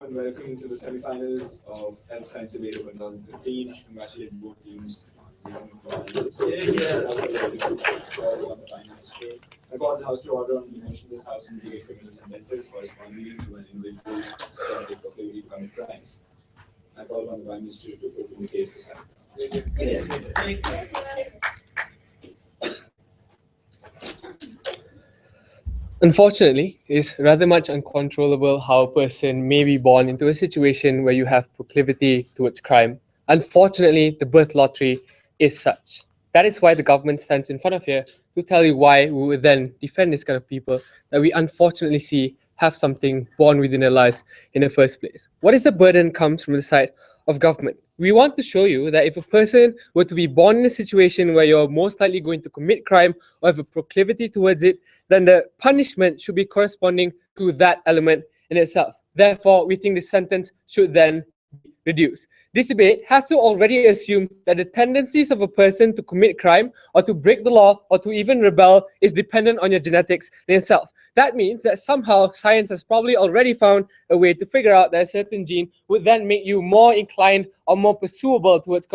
and welcome to the semifinals of Health Science Debate of 2015. Congratulate both teams on winning. I call the House to order on the motion this House investigate criminal sentences corresponding to an individual suspected of proclivity to commit crimes. I call on the Prime Minister to open the case for signing. Unfortunately, it's rather much uncontrollable how a person may be born into a situation where you have proclivity towards crime. Unfortunately, the birth lottery is such. That is why the government stands in front of here to tell you why we would then defend this kind of people that we unfortunately see have something born within their lives in the first place. What is the burden comes from the side of government? We want to show you that if a person were to be born in a situation where you're most likely going to commit crime or have a proclivity towards it, then the punishment should be corresponding to that element in itself. Therefore, we think the sentence should then be reduced. This debate has to already assume that the tendencies of a person to commit crime or to break the law or to even rebel is dependent on your genetics in itself. That means that somehow science has probably already found a way to figure out that a certain gene would then make you more inclined or more pursuable towards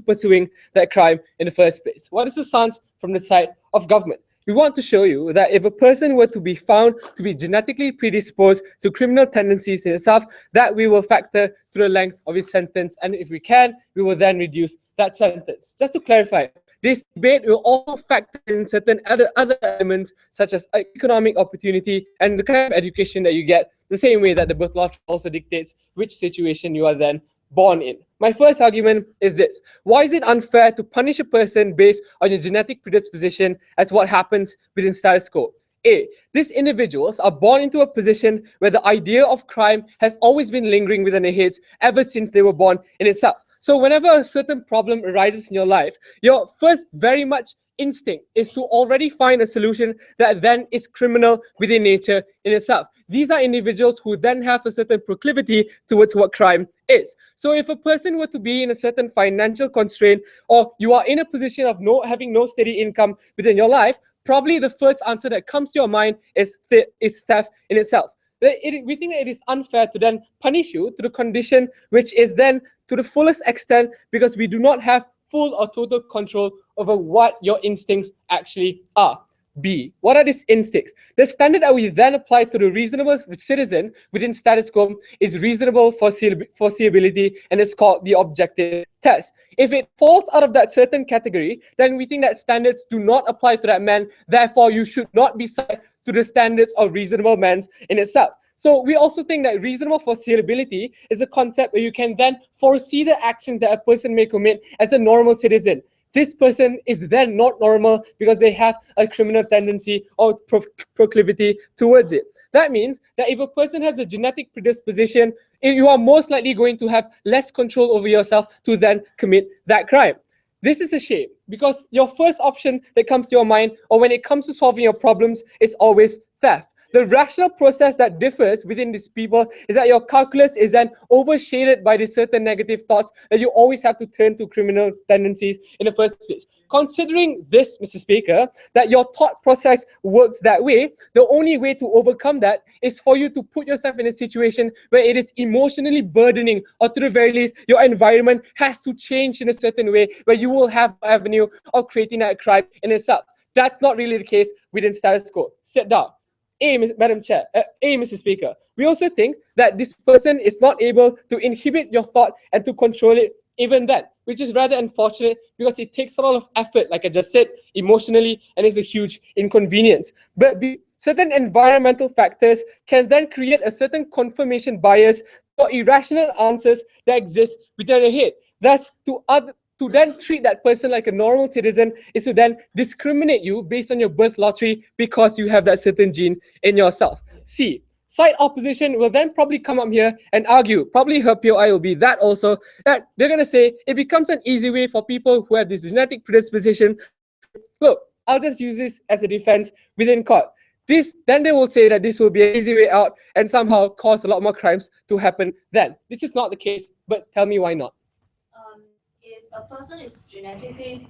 pursuing that crime in the first place. What is the stance from the side of government? We want to show you that if a person were to be found to be genetically predisposed to criminal tendencies in itself, that we will factor to the length of his sentence, and if we can, we will then reduce that sentence. Just to clarify, this debate will also factor in certain other elements such as economic opportunity and the kind of education that you get, the same way that the birth lottery also dictates which situation you are then born in. My first argument is this: why is it unfair to punish a person based on your genetic predisposition as what happens within status quo? A, these individuals are born into a position where the idea of crime has always been lingering within their heads ever since they were born in itself. So whenever a certain problem arises in your life, your first very much instinct is to already find a solution that then is criminal within nature in itself. These are individuals who then have a certain proclivity towards what crime is. So if a person were to be in a certain financial constraint, or you are in a position of having no steady income within your life, probably the first answer that comes to your mind is theft in itself. We think that it is unfair to then punish you to the condition which is then to the fullest extent, because we do not have full or total control over what your instincts actually are. B, what are these instincts? The standard that we then apply to the reasonable citizen within status quo is reasonable foreseeability, and it's called the objective test. If it falls out of that certain category, then we think that standards do not apply to that man. Therefore, you should not be subject to the standards of reasonable man in itself. So we also think that reasonable foreseeability is a concept where you can then foresee the actions that a person may commit as a normal citizen. This person is then not normal because they have a criminal tendency or proclivity towards it. That means that if a person has a genetic predisposition, you are most likely going to have less control over yourself to then commit that crime. This is a shame, because your first option that comes to your mind, or when it comes to solving your problems, is always theft. The rational process that differs within these people is that your calculus is then overshaded by these certain negative thoughts that you always have to turn to criminal tendencies in the first place. Considering this, Mr. Speaker, that your thought process works that way, the only way to overcome that is for you to put yourself in a situation where it is emotionally burdening, or to the very least, your environment has to change in a certain way where you will have an avenue of creating that crime in itself. That's not really the case within status quo. Sit down. Madam Chair, Mr. Speaker, we also think that this person is not able to inhibit your thought and to control it even then, which is rather unfortunate because it takes a lot of effort, like I just said, emotionally, and is a huge inconvenience. But certain environmental factors can then create a certain confirmation bias for irrational answers that exist within your head. Thus, to then treat that person like a normal citizen is to then discriminate you based on your birth lottery because you have that certain gene in yourself. C, side opposition will then probably come up here and argue, probably her POI will be that also, that they're going to say it becomes an easy way for people who have this genetic predisposition. Look, I'll just use this as a defense within court. Then they will say that this will be an easy way out and somehow cause a lot more crimes to happen then. This is not the case, but tell me why not. If a person is genetically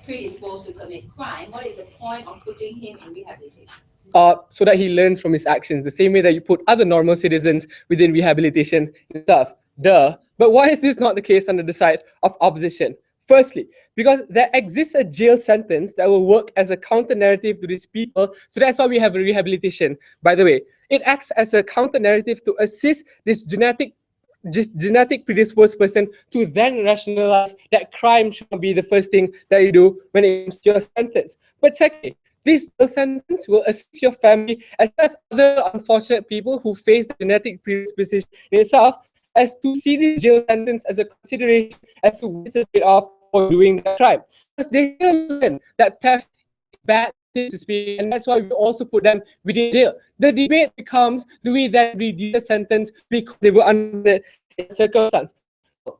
predisposed to commit crime, what is the point of putting him in rehabilitation? so that he learns from his actions, the same way that you put other normal citizens within rehabilitation and stuff. Duh. But why is this not the case under the side of opposition? Firstly, because there exists a jail sentence that will work as a counter narrative to these people. So that's why we have a rehabilitation. By the way, it acts as a counter narrative to assist this genetic predisposed person to then rationalize that crime should not be the first thing that you do when it comes to your sentence. But secondly, this jail sentence will assist your family as well as other unfortunate people who face the genetic predisposition in itself, as to see this jail sentence as a consideration as to what's a trade-off for doing the crime. Because they will learn that theft is bad, and that's why we also put them within jail. The debate becomes, do we then reduce the sentence because they were under circumstance?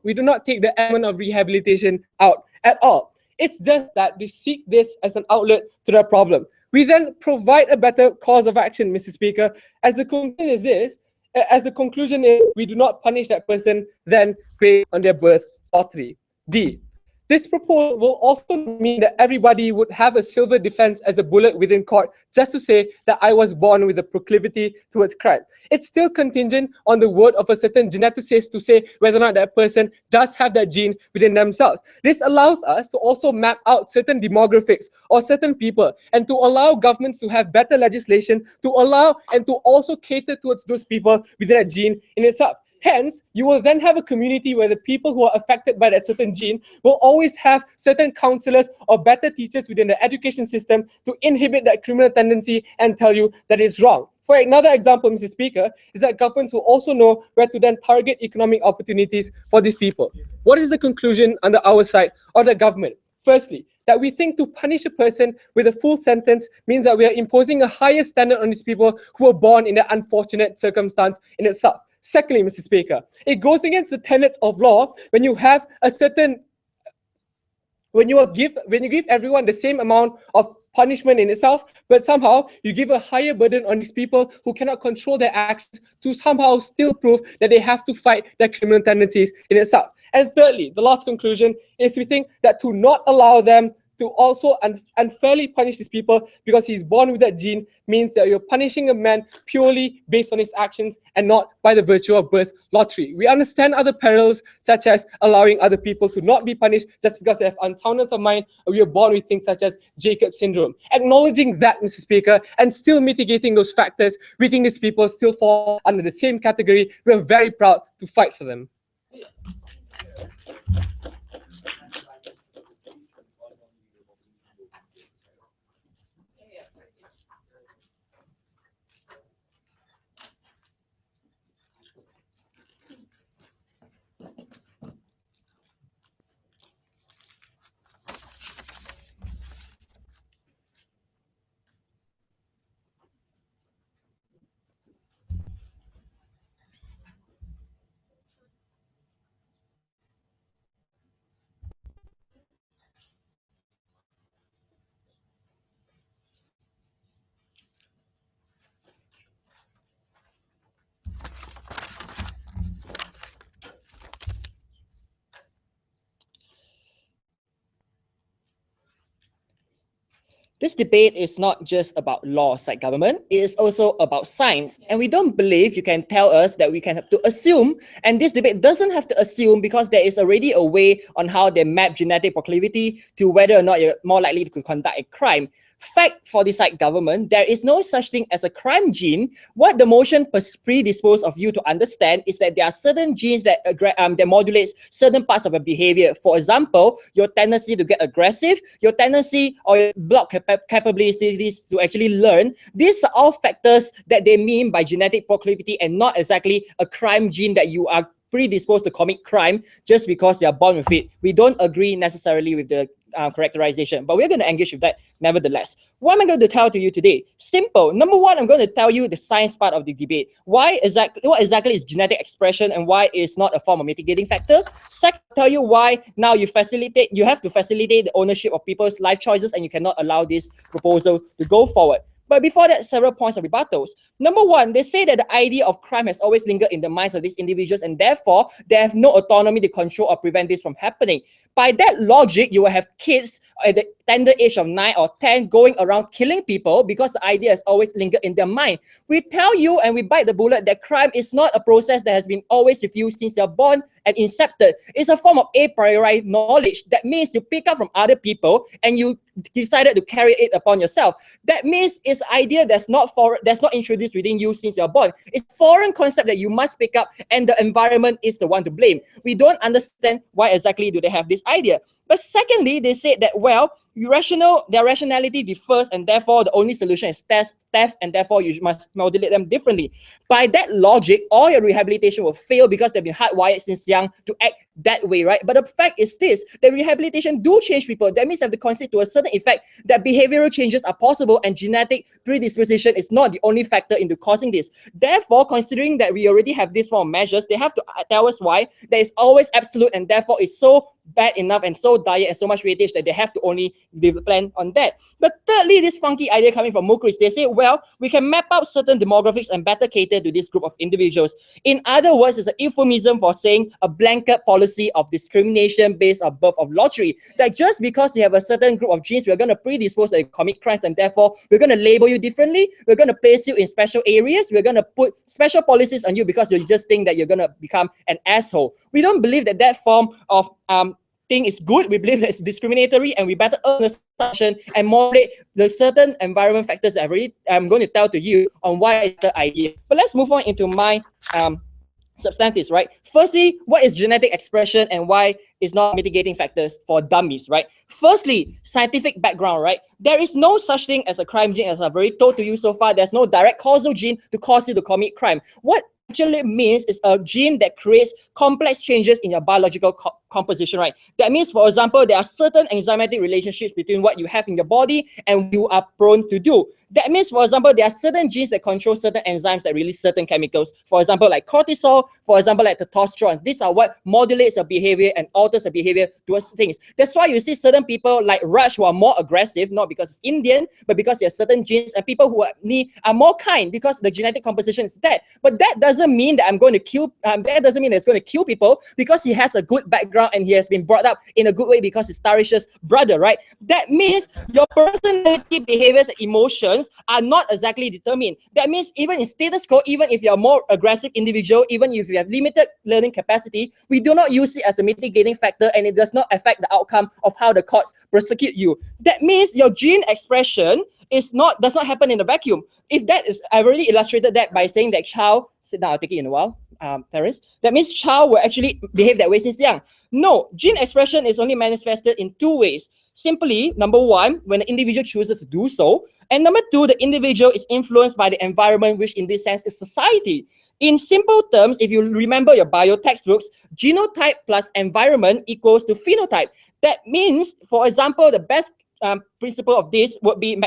We do not take the element of rehabilitation out at all. It's just that we seek this as an outlet to the problem. We then provide a better cause of action, Mr. Speaker. As the conclusion is, we do not punish that person then based on their birth lottery. D. This proposal will also mean that everybody would have a silver defense as a bullet within court just to say that I was born with a proclivity towards crime. It's still contingent on the word of a certain geneticist to say whether or not that person does have that gene within themselves. This allows us to also map out certain demographics or certain people and to allow governments to have better legislation to allow and to also cater towards those people with that gene in itself. Hence, you will then have a community where the people who are affected by that certain gene will always have certain counselors or better teachers within the education system to inhibit that criminal tendency and tell you that it's wrong. For another example, Mr. Speaker, is that governments will also know where to then target economic opportunities for these people. What is the conclusion under our side or the government? Firstly, that we think to punish a person with a full sentence means that we are imposing a higher standard on these people who were born in an unfortunate circumstance in itself. Secondly, Mr. Speaker, it goes against the tenets of law when you have a certain, when you give everyone the same amount of punishment in itself, but somehow you give a higher burden on these people who cannot control their actions to somehow still prove that they have to fight their criminal tendencies in itself. And thirdly, the last conclusion is we think that to not allow them to also unfairly punish these people because he's born with that gene means that you're punishing a man purely based on his actions and not by the virtue of birth lottery. We understand other perils, such as allowing other people to not be punished just because they have unsoundness of mind, or we are born with things such as Jacob syndrome. Acknowledging that, Mr. Speaker, and still mitigating those factors, we think these people still fall under the same category. We're very proud to fight for them. This debate is not just about laws like government, it is also about science. And we don't believe you can tell us that we can have to assume, and this debate doesn't have to assume because there is already a way on how they map genetic proclivity to whether or not you're more likely to conduct a crime. Fact for this side government, there is no such thing as a crime gene. What the motion predispose of you to understand is that there are certain genes that modulates certain parts of a behavior. For example, your tendency to get aggressive, your tendency or your block capabilities to actually learn. These are all factors that they mean by genetic proclivity and not exactly a crime gene that you are predisposed to commit crime just because you are born with it. We don't agree necessarily with the characterization, but we're going to engage with that nevertheless. What am I going to tell to you today? Simple. Number one, I'm going to tell you the science part of the debate. What exactly is genetic expression and why it's not a form of mitigating factor? Second, I'll tell you why now you have to facilitate the ownership of people's life choices and you cannot allow this proposal to go forward. But before that, several points of rebuttals. Number one, they say that the idea of crime has always lingered in the minds of these individuals and therefore they have no autonomy to control or prevent this from happening. By that logic, you will have kids at the tender age of 9 or 10 going around killing people because the idea has always lingered in their mind. We tell you and we bite the bullet that crime is not a process that has been always with you since you're born and incepted. It's a form of a priori knowledge. That means you pick up from other people and you decided to carry it upon yourself. That means it's an idea that's not introduced within you since you're born. It's a foreign concept that you must pick up, and the environment is the one to blame. We don't understand why exactly do they have this idea. But secondly, they said that, well, their rationality differs, and therefore the only solution is theft, and therefore you must modulate them differently. By that logic, all your rehabilitation will fail because they've been hardwired since young to act that way, right? But the fact is this, that rehabilitation do change people. That means you have to consider to a certain effect that behavioral changes are possible, and genetic predisposition is not the only factor into causing this. Therefore, considering that we already have this form of measures, they have to tell us why that is always absolute, and therefore is so bad enough and so dire and so much weightage that they have to only plan on that. But thirdly, this funky idea coming from Mukris, they say, well, we can map out certain demographics and better cater to this group of individuals. In other words, it's an euphemism for saying a blanket policy of discrimination based on birth of lottery. That just because you have a certain group of genes, we're going to predispose to commit crimes, and therefore we're going to label you differently. We're going to place you in special areas. We're going to put special policies on you because you just think that you're going to become an asshole. We don't believe that that form of thing is good. We believe that it's discriminatory, and we better earn the session and moderate the certain environment factors that I'm going to tell to you on why it's the idea. But let's move on into my substantives, right? Firstly, what is genetic expression and why it's not mitigating factors for dummies, right? Firstly, scientific background, right? There is no such thing as a crime gene, as I've already told to you so far. There's no direct causal gene to cause you to commit crime. What actually means is a gene that creates complex changes in your biological composition, right? That means, for example, there are certain enzymatic relationships between what you have in your body and what you are prone to do. That means, for example, there are certain genes that control certain enzymes that release certain chemicals. For example, like cortisol, for example, like testosterone. These are what modulates your behavior and alters your behavior towards things. That's why you see certain people like Raj who are more aggressive, not because it's Indian, but because there are certain genes, and people who are more kind because the genetic composition is that. But that doesn't mean that I'm going to kill, that doesn't mean that it's going to kill people because he has a good background and he has been brought up in a good way because he's Tarish's brother, right? That means your personality, behaviors, and emotions are not exactly determined. That means even in status quo, even if you're a more aggressive individual, even if you have limited learning capacity, we do not use it as a mitigating factor, and it does not affect the outcome of how the courts prosecute you. That means your gene expression does not happen in a vacuum. If that is, I've already illustrated that by saying that child, sit down, I'll take it in a while, Terence. That means child will actually behave that way since young. No, gene expression is only manifested in two ways. Simply, number one, when the individual chooses to do so, and number two, the individual is influenced by the environment, which in this sense is society. In simple terms, if you remember your bio textbooks, genotype plus environment equals to phenotype. That means, for example, the best principle of this would be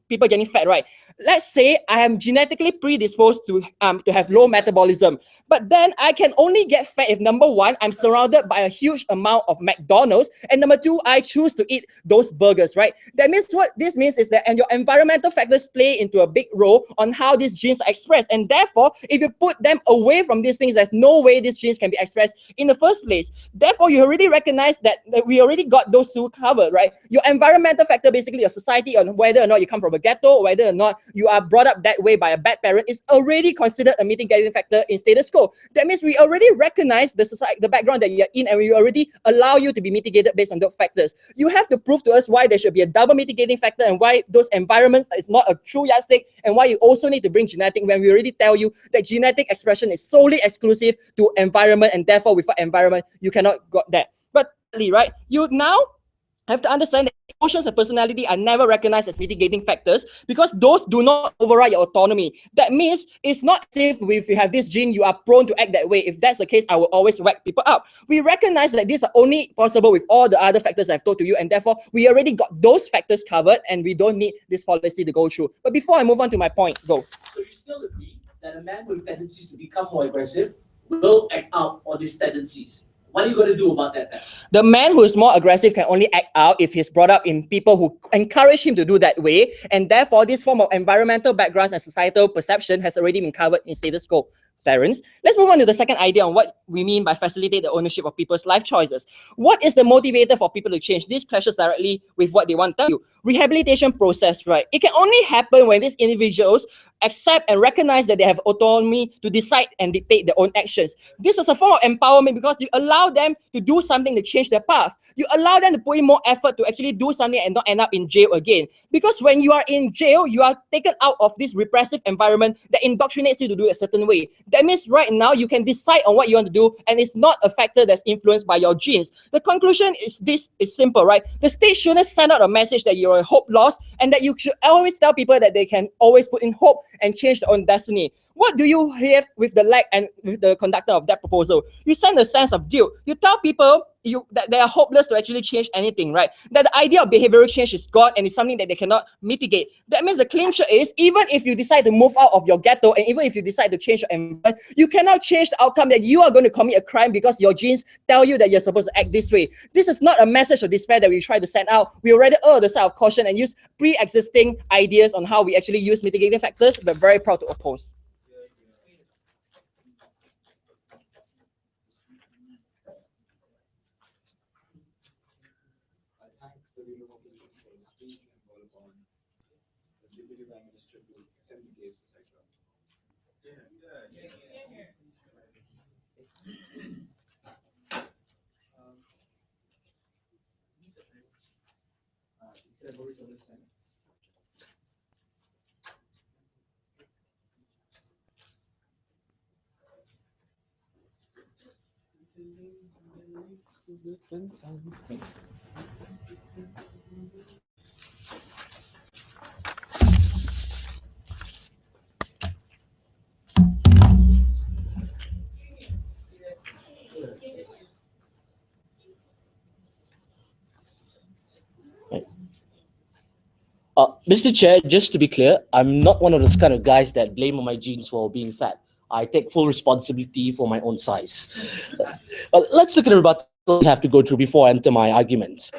people getting fat, right? Let's say I am genetically predisposed to have low metabolism, but then I can only get fat if, number one, I'm surrounded by a huge amount of McDonald's, and number two, I choose to eat those burgers, right? That means what this means is that, and your environmental factors play into a big role on how these genes are expressed, and therefore, if you put them away from these things, there's no way these genes can be expressed in the first place. Therefore, you already recognize that we already got those two covered, right? Your environmental factor, basically your society, on whether or not you come from a ghetto, whether or not you are brought up that way by a bad parent, is already considered a mitigating factor in status quo. That means we already recognize the society, the background that you're in, and we already allow you to be mitigated based on those factors. You have to prove to us why there should be a double mitigating factor, and why those environments is not a true yardstick, and why you also need to bring genetic, when we already tell you that genetic expression is solely exclusive to environment, and therefore without environment you cannot got that. But right, you now have to understand that emotions and personality are never recognized as mitigating factors because those do not override your autonomy. That means it's not safe if you have this gene, you are prone to act that way. If that's the case, I will always whack people up. We recognize that these are only possible with all the other factors I've told to you, and therefore we already got those factors covered, and we don't need this policy to go through. But before I move on to my point, go. So you still agree that a man with tendencies to become more aggressive will act out on these tendencies? What are you going to do about that then? The man who is more aggressive can only act out if he's brought up in people who encourage him to do that way, and therefore this form of environmental backgrounds and societal perception has already been covered in status quo. Terence. Let's move on to the second idea on what we mean by facilitate the ownership of people's life choices. What is the motivator for people to change? This clashes directly with what they want to tell you. Rehabilitation process, right? It can only happen when these individuals accept and recognize that they have autonomy to decide and dictate their own actions. This is a form of empowerment because you allow them to do something to change their path. You allow them to put in more effort to actually do something and not end up in jail again. Because when you are in jail, you are taken out of this repressive environment that indoctrinates you to do a certain way. That means right now you can decide on what you want to do, and it's not a factor that's influenced by your genes. The conclusion is this is simple, right? The state shouldn't send out a message that you're a hope lost, and that you should always tell people that they can always put in hope and change their own destiny. What do you have with the lag and with the conductor of that proposal? You send a sense of guilt. You tell people that they are hopeless to actually change anything, right? That the idea of behavioral change is gone and it's something that they cannot mitigate. That means the clincher is, even if you decide to move out of your ghetto and even if you decide to change your environment, you cannot change the outcome that you are going to commit a crime because your genes tell you that you're supposed to act this way. This is not a message of despair that we try to send out. We already err the side of caution and use pre-existing ideas on how we actually use mitigating factors, but very proud to oppose. I thank the leader of opposition for his speech and call upon the Deputy Prime Minister to extend the case for cyclone. Mr. Chair, just to be clear, I'm not one of those kind of guys that blame on my genes for being fat. I take full responsibility for my own size. Let's look at the rebuttal we have to go through before I enter my arguments.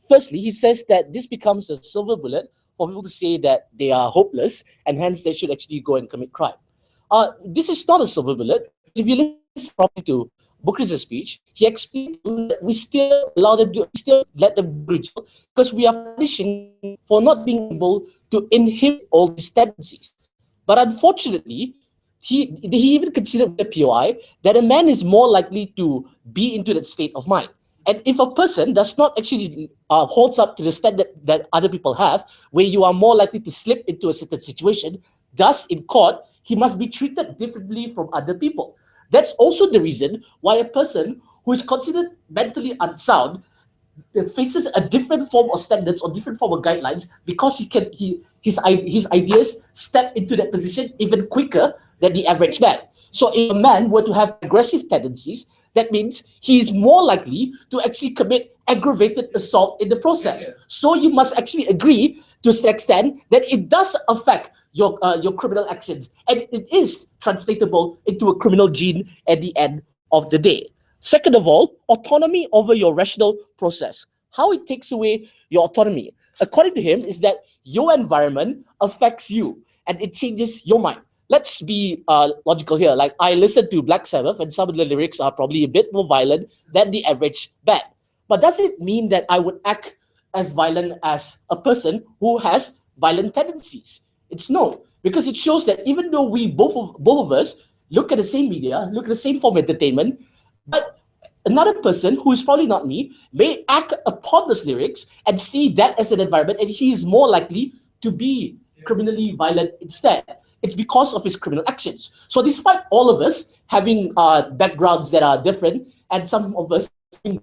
Firstly, he says that this becomes a silver bullet for people to say that they are hopeless and hence they should actually go and commit crime. This is not a silver bullet. If you listen properly to Booker's speech, he explained that we still allow them to, still let them go to jail because we are punishing for not being able to inhibit all these tendencies. But unfortunately, he even considered the POI that a man is more likely to be into that state of mind. And if a person does not actually holds up to the standard that other people have, where you are more likely to slip into a certain situation, thus in court, he must be treated differently from other people. That's also the reason why a person who is considered mentally unsound faces a different form of standards or different form of guidelines because his ideas step into that position even quicker than the average man. So if a man were to have aggressive tendencies, that means he is more likely to actually commit aggravated assault in the process. So you must actually agree to the extent that it does affect your criminal actions, and it is translatable into a criminal gene at the end of the day. Second of all, autonomy over your rational process. How it takes away your autonomy, according to him, is that your environment affects you and it changes your mind. Let's be logical here. Like, I listen to Black Sabbath and some of the lyrics are probably a bit more violent than the average band. But does it mean that I would act as violent as a person who has violent tendencies? It's no, because it shows that even though we both of us look at the same media, look at the same form of entertainment, but another person who is probably not me may act upon those lyrics and see that as an environment, and he is more likely to be criminally violent instead. It's because of his criminal actions. So despite all of us having backgrounds that are different, and some of us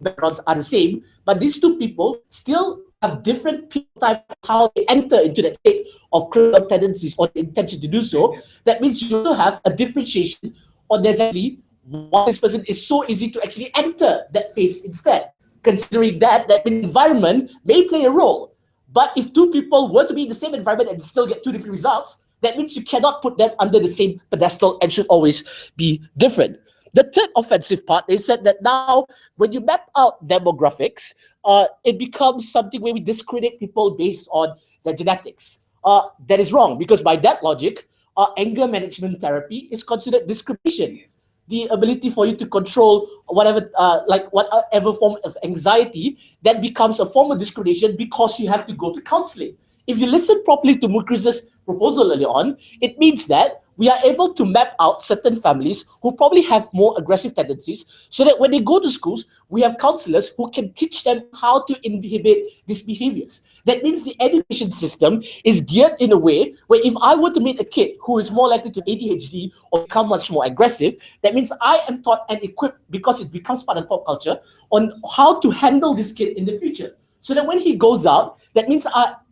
backgrounds are the same, but these two people still have different type of how they enter into that state of criminal tendencies or the intention to do so. That means you also have a differentiation on exactly why this person is so easy to actually enter that phase instead. Considering that environment may play a role, but if two people were to be in the same environment and still get two different results, that means you cannot put them under the same pedestal and should always be different. The third offensive part is said that now, when you map out demographics, it becomes something where we discredit people based on their genetics. That is wrong, because by that logic, anger management therapy is considered discrimination. The ability for you to control whatever, whatever form of anxiety, that becomes a form of discrimination because you have to go to counseling. If you listen properly to Mukriz's proposal earlier on, it means that we are able to map out certain families who probably have more aggressive tendencies, so that when they go to schools, we have counselors who can teach them how to inhibit these behaviors. That means the education system is geared in a way where if I were to meet a kid who is more likely to ADHD or become much more aggressive, that means I am taught and equipped, because it becomes part of pop culture, on how to handle this kid in the future. So that when he goes out, that means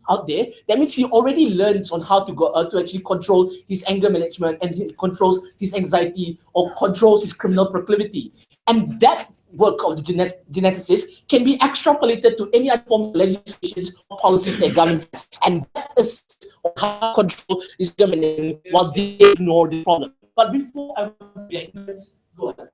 out there, that means he already learns on how to go to actually control his anger management, and he controls his anxiety or controls his criminal proclivity. And that work of the geneticist can be extrapolated to any other form of legislation or policies that government has. And that is how to control this government while they ignore the problem. But before I go ahead.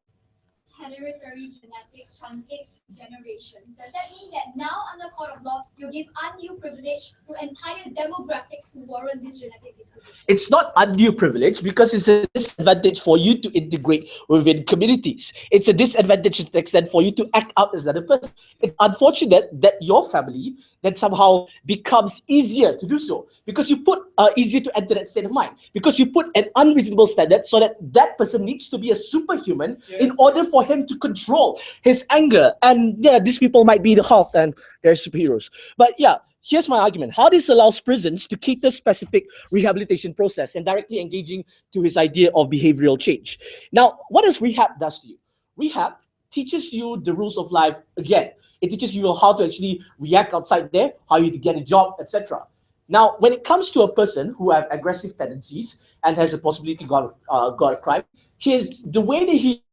Hereditary genetics translates through generations. Does that mean that now, under court of law, you give undue privilege to entire demographics who warrant this genetic disposition? It's not undue privilege, because it's a disadvantage for you to integrate within communities. It's a disadvantage to the extent for you to act out as another person. It's unfortunate that your family then somehow becomes easier to do so, because you put easier to enter that state of mind, because you put an unreasonable standard so that that person needs to be a superhuman in order for him to control his anger. And yeah, these people might be the Hulk and they're superheroes. But yeah, here's my argument. How this allows prisons to cater specific rehabilitation process and directly engaging to his idea of behavioral change. Now, what does rehab does to you? Rehab teaches you the rules of life again. It teaches you how to actually react outside there, how you to get a job, etc. Now, when it comes to a person who have aggressive tendencies and has a possibility to go a crime, the way that he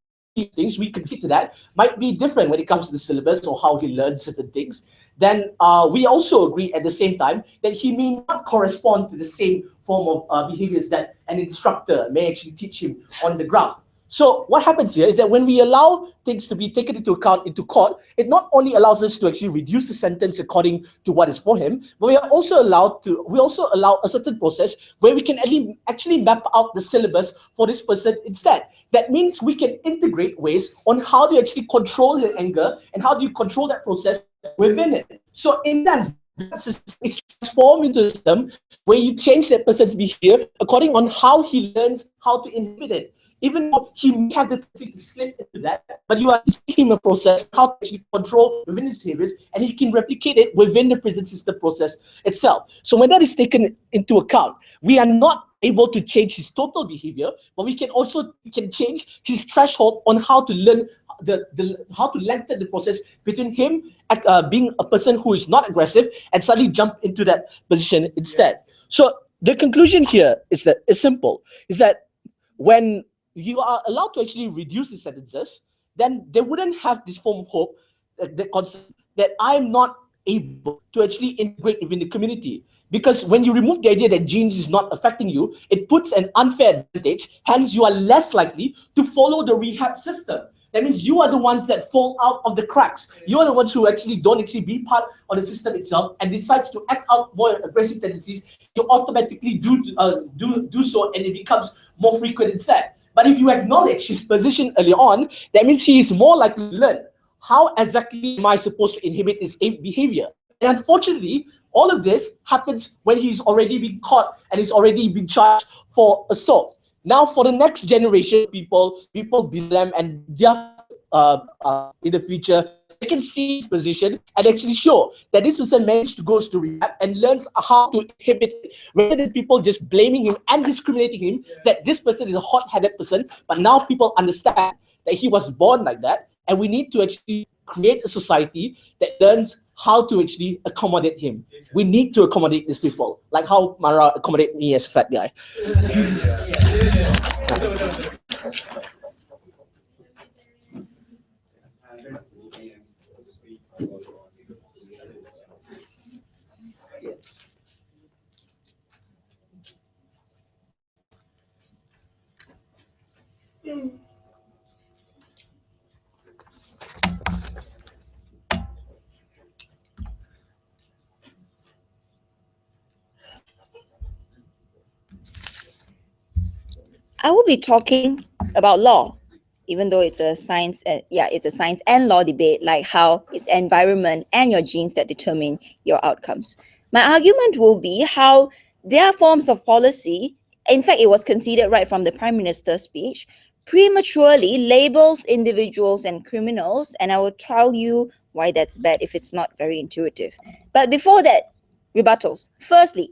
things we consider that might be different when it comes to the syllabus or how he learns certain things. Then we also agree at the same time that he may not correspond to the same form of behaviors that an instructor may actually teach him on the ground. So what happens here is that when we allow things to be taken into account into court, it not only allows us to actually reduce the sentence according to what is for him, but we also allow a certain process where we can actually map out the syllabus for this person instead. That means we can integrate ways on how to actually control the anger and how do you control that process within it. So in that system is transformed into a system where you change that person's behavior according on how he learns how to inhibit it. Even though he may have the tendency to slip into that, but you are teaching him a process how to actually control within his behaviors, and he can replicate it within the prison system process itself. So when that is taken into account, we are not able to change his total behavior, but we can change his threshold on how to learn how to lengthen the process between him being a person who is not aggressive and suddenly jump into that position instead. So the conclusion here is that it's simple: is that when you are allowed to actually reduce the sentences, then they wouldn't have this form of hope, the concept that I'm not able to actually integrate within the community. Because when you remove the idea that genes is not affecting you, it puts an unfair advantage, hence you are less likely to follow the rehab system. That means you are the ones that fall out of the cracks. You are the ones who actually don't actually be part of the system itself and decides to act out more aggressive tendencies. You automatically do so, and it becomes more frequent instead. But if you acknowledge his position early on, that means he is more likely to learn how exactly am I supposed to inhibit this behavior. And unfortunately, all of this happens when he's already been caught and he's already been charged for assault. Now, for the next generation, people beat them, and in the future, they can see his position and actually show that this person managed to go to rehab and learns how to inhibit it, rather than people just blaming him and discriminating him that this person is a hot-headed person. But now people understand that he was born like that, and we need to actually create a society that learns how to actually accommodate him. We need to accommodate these people, like how Mara accommodated me as a fat guy. I will be talking about law, even though it's a science, it's a science and law debate, like how it's environment and your genes that determine your outcomes. My argument will be how there are forms of policy, in fact, it was conceded right from the Prime Minister's speech, prematurely labels individuals and criminals, and I will tell you why that's bad if it's not very intuitive. But before that, rebuttals. Firstly,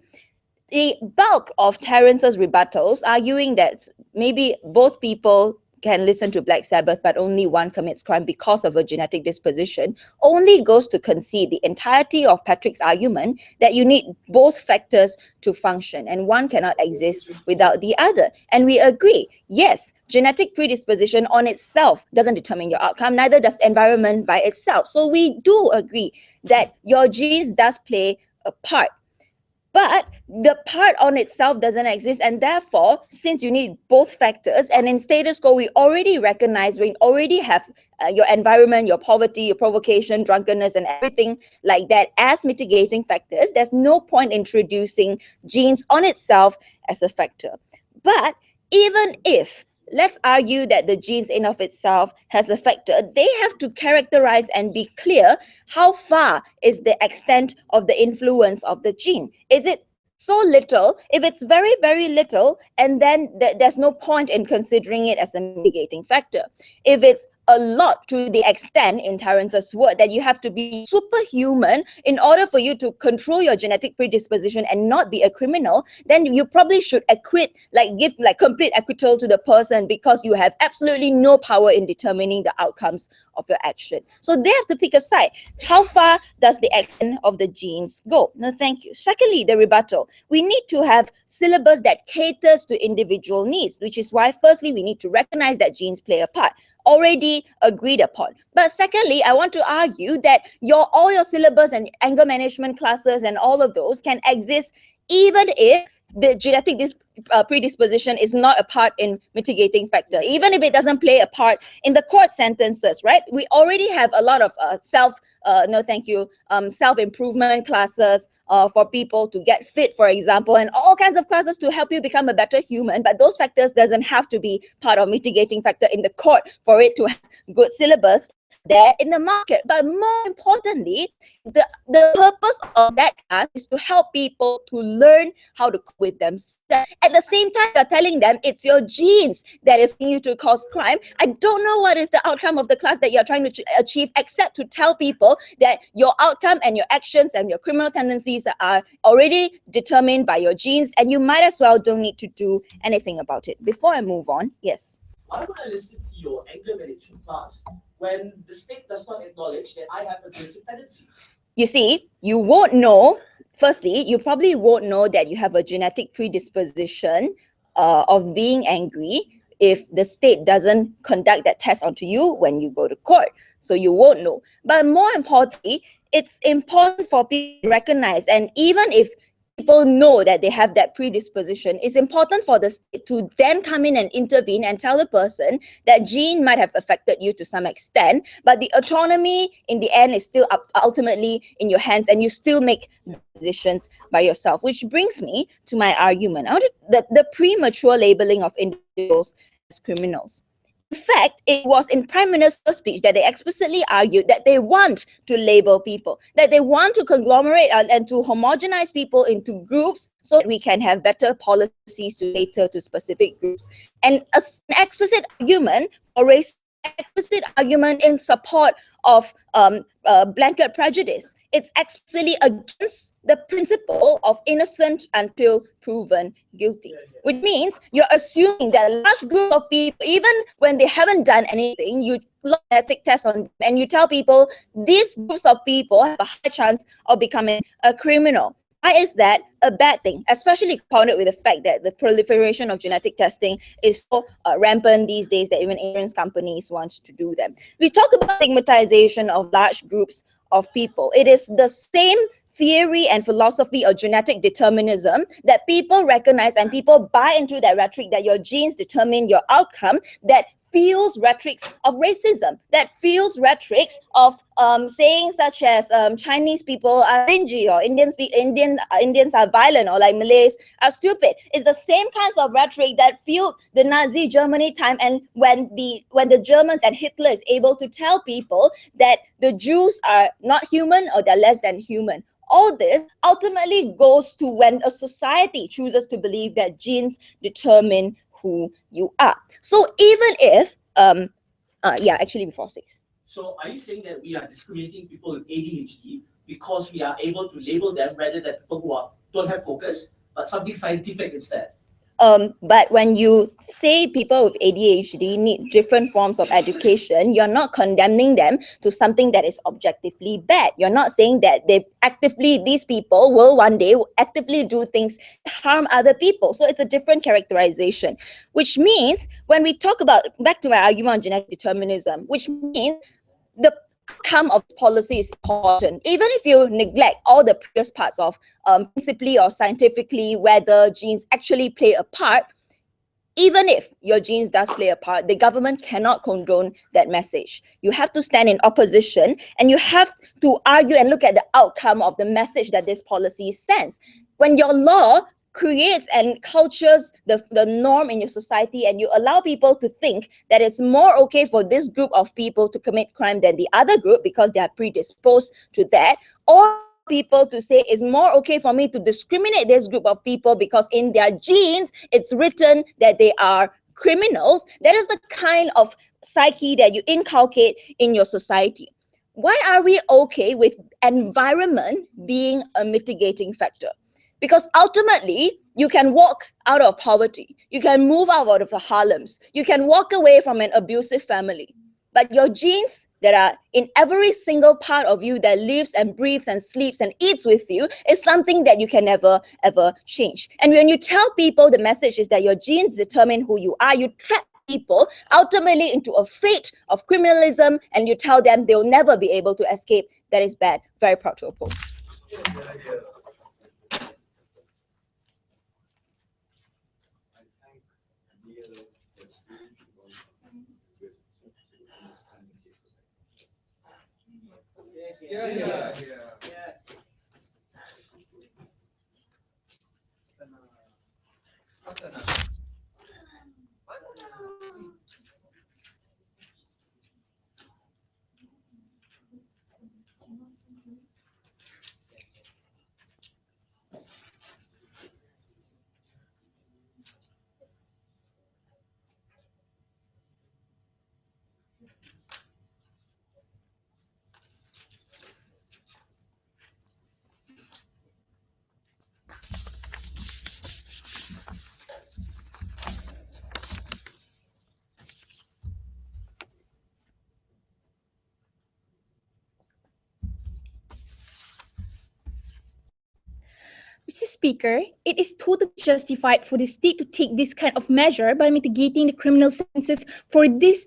the bulk of Terence's rebuttals arguing that maybe both people can listen to Black Sabbath, but only one commits crime because of a genetic disposition, only goes to concede the entirety of Patrick's argument that you need both factors to function, and one cannot exist without the other. And we agree, yes, genetic predisposition on itself doesn't determine your outcome, neither does environment by itself. So we do agree that your genes does play a part. But the part on itself doesn't exist, and therefore, since you need both factors, and in status quo, we already recognize, we already have your environment, your poverty, your provocation, drunkenness, and everything like that as mitigating factors, there's no point introducing genes on itself as a factor. But even if, let's argue that the genes in of itself has a factor, they have to characterize and be clear how far is the extent of the influence of the gene. Is it so little? If it's very, very little, and then there's no point in considering it as a mitigating factor. If it's a lot, to the extent, in Terence's word, that you have to be superhuman in order for you to control your genetic predisposition and not be a criminal, then you probably should acquit, give complete acquittal to the person, because you have absolutely no power in determining the outcomes of your action. So they have to pick a side. How far does the extent of the genes go? No, thank you. Secondly, the rebuttal. We need to have syllabus that caters to individual needs, which is why, firstly, we need to recognize that genes play a part. Already agreed upon. But secondly, I want to argue that all your syllabus and anger management classes and all of those can exist even if the genetic predisposition is not a part in mitigating factor, even if it doesn't play a part in the court sentences, right? We already have a lot of self-improvement classes for people to get fit, for example, and all kinds of classes to help you become a better human. But those factors doesn't have to be part of mitigating factor in the court for it to have good syllabus there in the market. But more importantly, the purpose of that class is to help people to learn how to cope with themselves. At the same time, you're telling them it's your genes that is going you to cause crime. I don't know what is the outcome of the class that you're trying to achieve, except to tell people that your outcome and your actions and your criminal tendencies are already determined by your genes, and you might as well don't need to do anything about it. Before I move on, yes. Why would I listen to your anger management class when the state does not acknowledge that I have aggressive tendencies? You see, you won't know. Firstly, you probably won't know that you have a genetic predisposition of being angry if the state doesn't conduct that test onto you when you go to court. So you won't know. But more importantly, it's important for people to recognize, and even if people know that they have that predisposition, it's important for the state to then come in and intervene and tell the person that gene might have affected you to some extent, but the autonomy in the end is still ultimately in your hands, and you still make decisions by yourself. Which brings me to my argument. The premature labeling of individuals as criminals. In fact, it was in Prime Minister's speech that they explicitly argued that they want to label people, that they want to conglomerate and to homogenize people into groups so that we can have better policies to cater to specific groups. And an explicit argument or explicit argument in support of blanket prejudice. It's explicitly against the principle of innocent until proven guilty, which means you're assuming that a large group of people, even when they haven't done anything, you genetic test on them and you tell people these groups of people have a high chance of becoming a criminal. Why is that a bad thing? Especially compounded with the fact that the proliferation of genetic testing is so rampant these days that even insurance companies want to do them. We talk about stigmatization of large groups of people. It is the same theory and philosophy of genetic determinism that people recognize and people buy into that rhetoric that your genes determine your outcome, that feels rhetorics of racism, that feels rhetorics of saying such as Chinese people are stingy, or Indians are violent, or like Malays are stupid. It's the same kinds of rhetoric that fueled the Nazi Germany time, and when the Germans and Hitler is able to tell people that the Jews are not human or they're less than human. All this ultimately goes to when a society chooses to believe that genes determine who you are. So even if actually before 6. So are you saying that we are discriminating people with ADHD because we are able to label them rather than people who don't have focus, but something scientific instead? But when you say people with ADHD need different forms of education, you're not condemning them to something that is objectively bad. You're not saying that these people will one day actively do things that harm other people. So it's a different characterization, which means when we talk about, back to my argument on genetic determinism, which means the outcome of policy is important. Even if you neglect all the previous parts of principally or scientifically whether genes actually play a part, even if your genes does play a part, the government cannot condone that message. You have to stand in opposition, and you have to argue and look at the outcome of the message that this policy sends. When your law creates and cultures the norm in your society, and you allow people to think that it's more okay for this group of people to commit crime than the other group because they are predisposed to that, or people to say it's more okay for me to discriminate this group of people because in their genes it's written that they are criminals, that is the kind of psyche that you inculcate in your society. Why are we okay with environment being a mitigating factor? Because ultimately, you can walk out of poverty. You can move out of the Harlems. You can walk away from an abusive family. But your genes that are in every single part of you that lives and breathes and sleeps and eats with you is something that you can never, ever change. And when you tell people the message is that your genes determine who you are, you trap people ultimately into a fate of criminalism, and you tell them they'll never be able to escape. That is bad. Very proud to oppose. Yeah. Mr. Speaker, it is totally justified for the state to take this kind of measure by mitigating the criminal sentences for this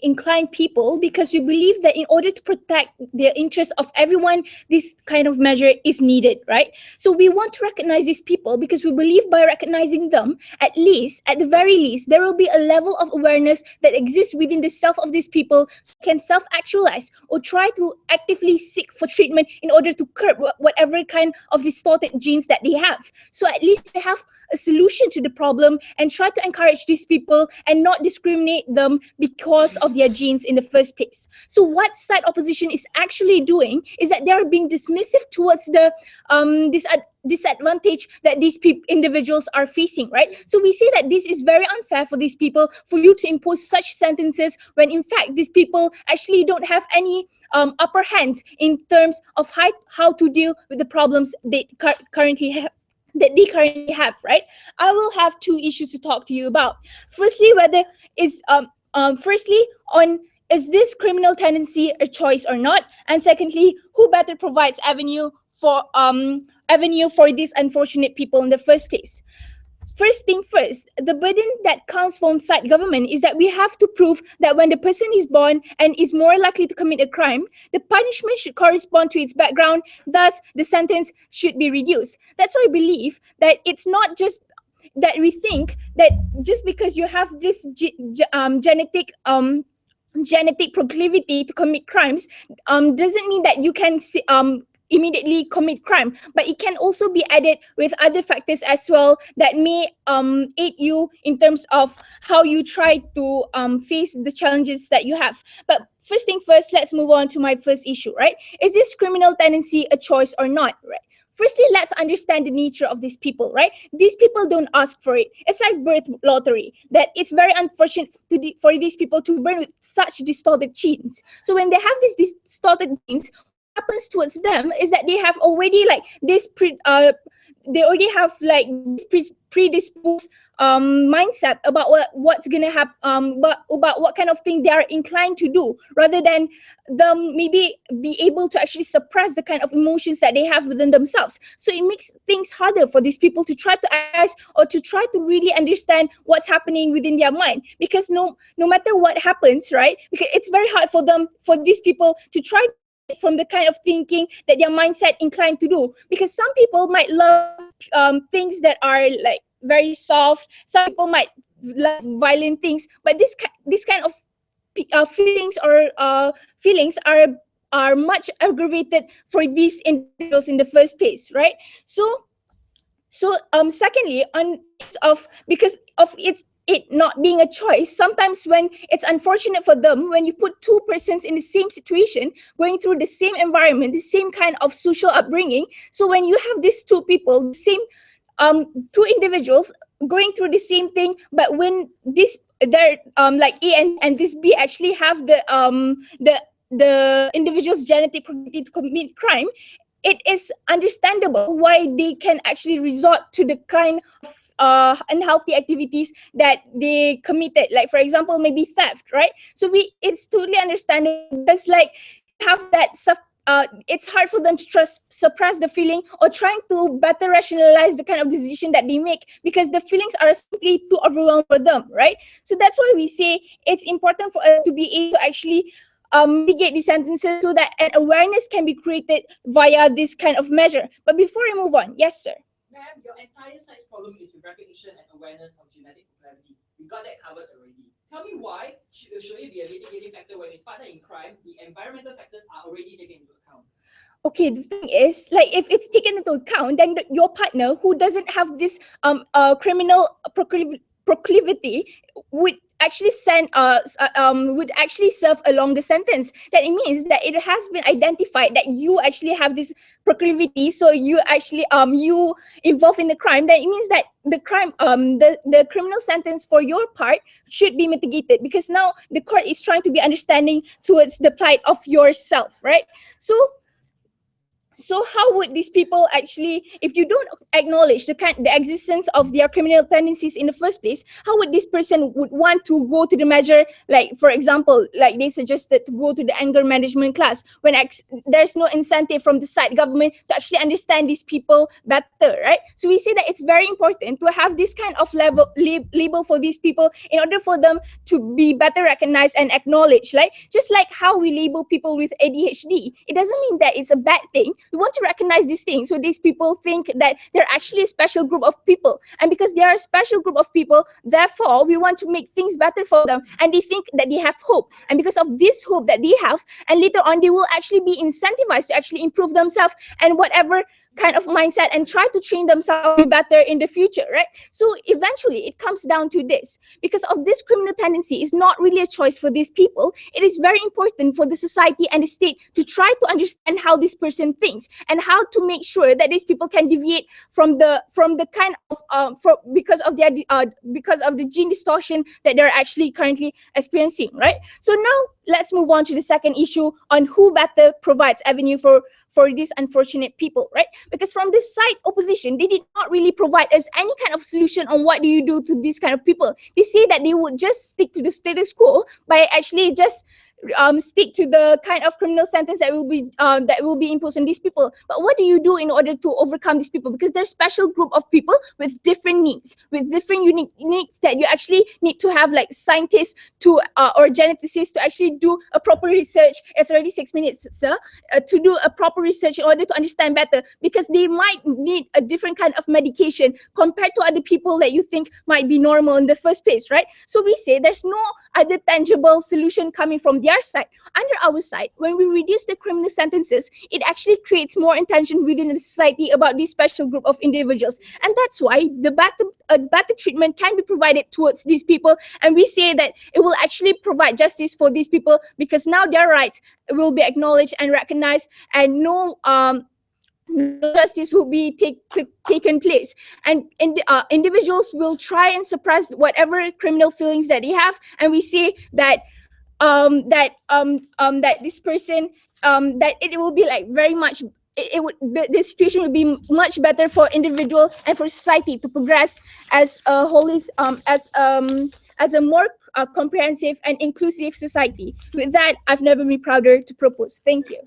inclined people, because we believe that in order to protect the interests of everyone, this kind of measure is needed, right? So we want to recognize these people because we believe by recognizing them, at the very least, there will be a level of awareness that exists within the self of these people, can self-actualize or try to actively seek for treatment in order to curb whatever kind of distorted genes that they have. So at least we have a solution to the problem and try to encourage these people and not discriminate them because of their genes in the first place. So what side opposition is actually doing is that they are being dismissive towards the disadvantage that these individuals are facing, right? So we say that this is very unfair for these people, for you to impose such sentences when in fact these people actually don't have any upper hands in terms of how to deal with the problems they currently have, right? I will have two issues to talk to you about. Firstly, is this criminal tendency a choice or not? And secondly, who better provides avenue for these unfortunate people in the first place? First thing first, the burden that comes from side government is that we have to prove that when the person is born and is more likely to commit a crime, the punishment should correspond to its background, thus the sentence should be reduced. That's why I believe that it's not just that we think that just because you have this genetic proclivity to commit crimes doesn't mean that you can immediately commit crime, but it can also be added with other factors as well that may aid you in terms of how you try to face the challenges that you have. But first thing first, let's move on to my first issue, right? Is this criminal tendency a choice or not, right? Firstly, let's understand the nature of these people, right? These people don't ask for it. It's like birth lottery, that it's very unfortunate for these people to born with such distorted genes. So when they have these distorted genes, what happens towards them is that they have already like this predisposed mindset about what's gonna happen, about what kind of thing they are inclined to do, rather than them maybe be able to actually suppress the kind of emotions that they have within themselves. So it makes things harder for these people to try to analyze or to try to really understand what's happening within their mind, because no matter what happens, right? Because it's very hard for these people to try from the kind of thinking that their mindset inclined to do, because some people might love things that are like very soft, some people might love violent things, but this kind of feelings are much aggravated for these individuals in the first place, right? So secondly, because of it not being a choice, sometimes when it's unfortunate for them, when you put two persons in the same situation, going through the same environment, the same kind of social upbringing, so when you have these two people, the same two individuals going through the same thing, but when they're like A and this B actually have the individual's genetic proclivity to commit crime, it is understandable why they can actually resort to the kind of unhealthy activities that they committed, like for example maybe theft, right? So it's totally understandable, because like have that it's hard for them to suppress the feeling or trying to better rationalize the kind of decision that they make, because the feelings are simply too overwhelming for them, right? So that's why we say it's important for us to be able to actually mitigate these sentences, so that an awareness can be created via this kind of measure. But before I move on, yes sir. Ma'am, your entire science problem is with recognition and awareness of genetic proclivity. We got that covered already. Tell me why should it be a mitigating factor when it's partner in crime? The environmental factors are already taken into account. Okay, the thing is, like if it's taken into account, then your partner who doesn't have this criminal proclivity would actually would actually serve a longer sentence. That it means that it has been identified that you actually have this proclivity, so you actually you involved in the crime. Then it means that the crime the criminal sentence for your part should be mitigated, because now the court is trying to be understanding towards the plight of yourself, right? So how would these people actually, if you don't acknowledge the existence of their criminal tendencies in the first place, how would this person would want to go to the measure, like for example, like they suggested to go to the anger management class, when there's no incentive from the side government to actually understand these people better, right? So we say that it's very important to have this kind of label for these people in order for them to be better recognized and acknowledged, like just like how we label people with ADHD. It doesn't mean that it's a bad thing. We want to recognize these things, so these people think that they're actually a special group of people, and because they are a special group of people, therefore we want to make things better for them, and they think that they have hope, and because of this hope that they have, and later on they will actually be incentivized to actually improve themselves and whatever kind of mindset, and try to train themselves to be better in the future, right? So eventually it comes down to this, because of this criminal tendency is not really a choice for these people. It is very important for the society and the state to try to understand how this person thinks, and how to make sure that these people can deviate from the kind of because of the gene distortion that they're actually currently experiencing, right? So now let's move on to the second issue on who better provides avenue for these unfortunate people, right? Because from this side opposition, they did not really provide us any kind of solution on what do you do to these kind of people. They say that they would just stick to the status quo by actually just stick to the kind of criminal sentence that will be imposed on these people. But what do you do in order to overcome these people? Because they're special group of people with different needs, with different unique needs that you actually need to have like scientists to or geneticists to actually do a proper research. It's already 6 minutes, sir. To do a proper research in order to understand better, because they might need a different kind of medication compared to other people that you think might be normal in the first place, right? So we say there's no other tangible solution coming from their side. Under our side, when we reduce the criminal sentences, it actually creates more intention within the society about this special group of individuals. And that's why the better treatment can be provided towards these people. And we say that it will actually provide justice for these people, because now their rights will be acknowledged and recognized, and no justice will be taken place, and individuals will try and suppress whatever criminal feelings that they have. And we say that that this person that it will be like very much the situation would be much better for individual and for society to progress as a wholly as a more comprehensive and inclusive society. With that, I've never been prouder to propose. Thank you.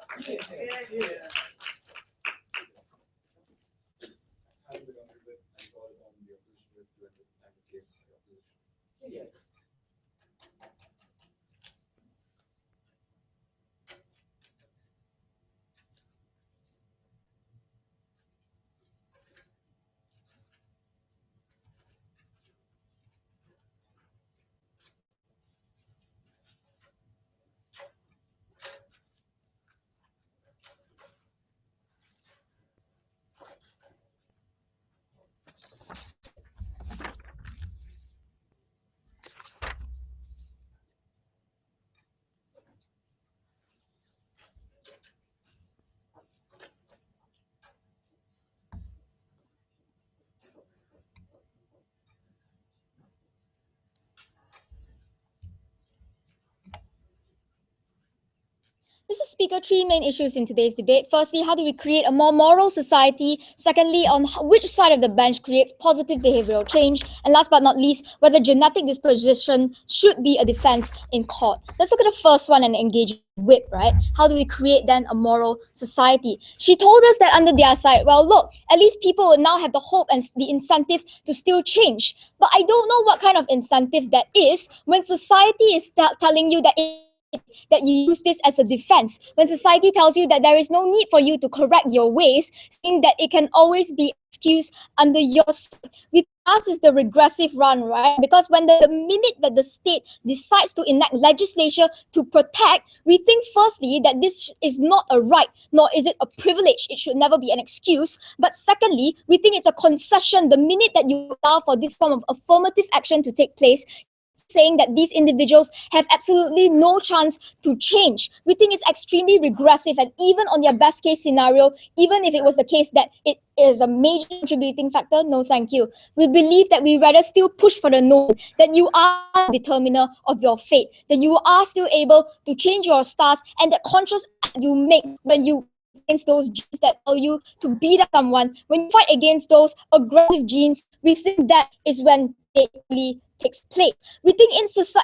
Mr. Speaker, three main issues in today's debate. Firstly, how do we create a more moral society? Secondly, on which side of the bench creates positive behavioral change? And last but not least, whether genetic disposition should be a defense in court. Let's look at the first one and engage whip, right? How do we create then a moral society? She told us that under their side, well, look, at least people will now have the hope and the incentive to still change. But I don't know what kind of incentive that is when society is telling you that you use this as a defense, when society tells you that there is no need for you to correct your ways, saying that it can always be excused under your side. With us is the regressive run, right? Because when the minute that the state decides to enact legislation to protect, we think firstly that this is not a right, nor is it a privilege. It should never be an excuse. But secondly, we think it's a concession. The minute that you allow for this form of affirmative action to take place, saying that these individuals have absolutely no chance to change. We think it's extremely regressive, and even on their best case scenario, even if it was the case that it is a major contributing factor, no thank you. We believe that we rather still push for the no, that you are the determiner of your fate, that you are still able to change your stars, and that conscious act you make when you against those genes that tell you to beat up someone, when you fight against those aggressive genes, we think that is when it really takes place. We think